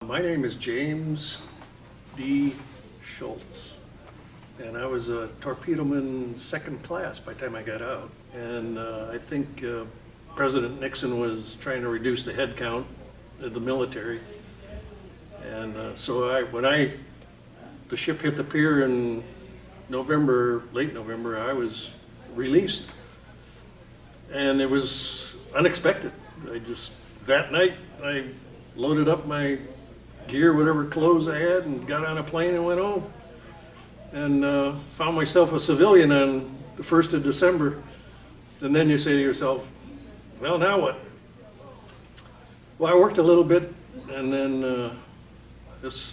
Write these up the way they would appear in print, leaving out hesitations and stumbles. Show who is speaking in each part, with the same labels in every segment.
Speaker 1: My name is James D. Schultz, and I was a torpedoman second class by the time I got out. And I think President Nixon was trying to reduce the head count of the military. And when the ship hit the pier in November, late November, I was released. And it was unexpected. That night, I loaded up my gear, whatever clothes I had, and got on a plane and went home. And found myself a civilian on the 1st of December. And then you say to yourself, well, now what? Well, I worked a little bit, and then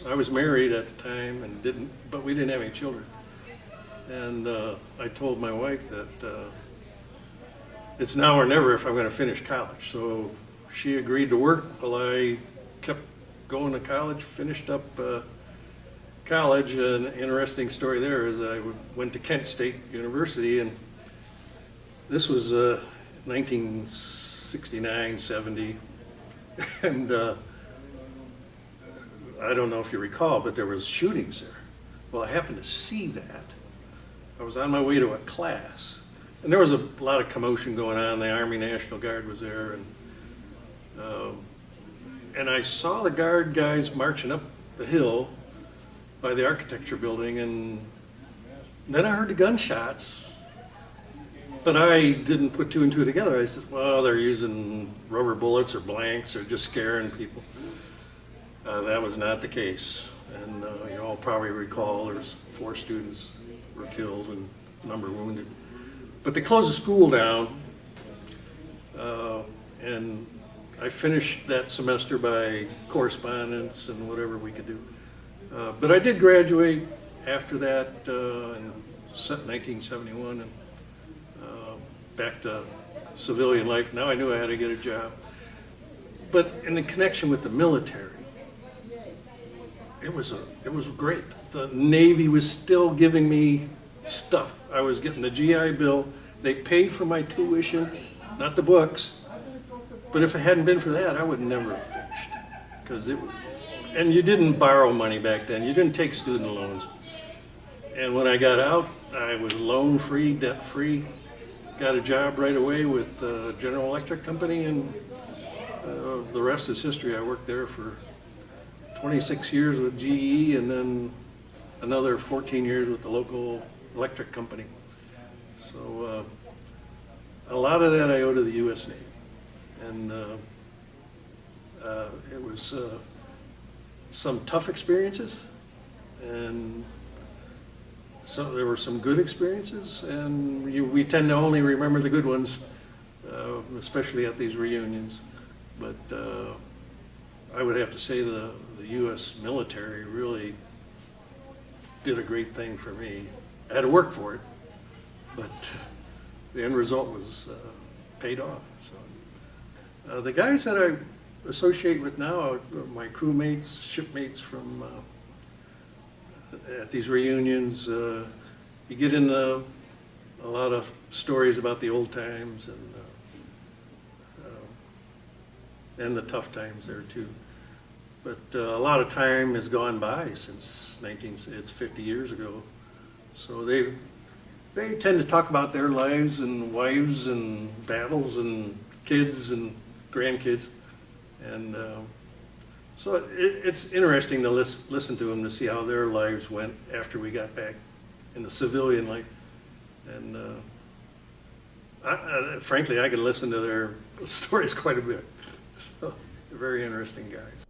Speaker 1: I was married at the time, but we didn't have any children. And I told my wife that it's now or never if I'm going to finish college. So she agreed to work while I kept going to college, finished up college. An interesting story there is I went to Kent State University, and this was 1969, 70, and I don't know if you recall, but there was shootings there. Well, I happened to see that. I was on my way to a class, and there was a lot of commotion going on. The Army National Guard was there, and I saw the Guard guys marching up the hill by the architecture building, and then I heard the gunshots, but I didn't put two and two together. I said, well, they're using rubber bullets or blanks or just scaring people. That was not the case, and you all probably recall there's 4 students were killed and a number wounded. But they closed the school down, and I finished that semester by correspondence and whatever we could do. But I did graduate after that in 1971 and back to civilian life. Now I knew I had to get a job. But in the connection with the military, it was great. The Navy was still giving me stuff. I was getting the GI Bill. They paid for my tuition, not the books. But if it hadn't been for that, I would never have finished. And you didn't borrow money back then. You didn't take student loans. And when I got out, I was loan-free, debt-free. Got a job right away with General Electric Company, and the rest is history. I worked there for 26 years with GE, and then another 14 years with the local electric company. So a lot of that I owe to the US Navy. And it was some tough experiences, and there were some good experiences, and we tend to only remember the good ones, especially at these reunions. But I would have to say the U.S. military really did a great thing for me. I had to work for it, but the end result was paid off. So the guys that I associate with now are my crewmates, shipmates from at these reunions. You get into a lot of stories about the old times and the tough times there too. But a lot of time has gone by since it's 50 years ago. So they tend to talk about their lives and wives and battles and kids and grandkids. And so it's interesting to listen to them, to see how their lives went after we got back in the civilian life. And frankly, I could listen to their stories quite a bit. So they're very interesting guys.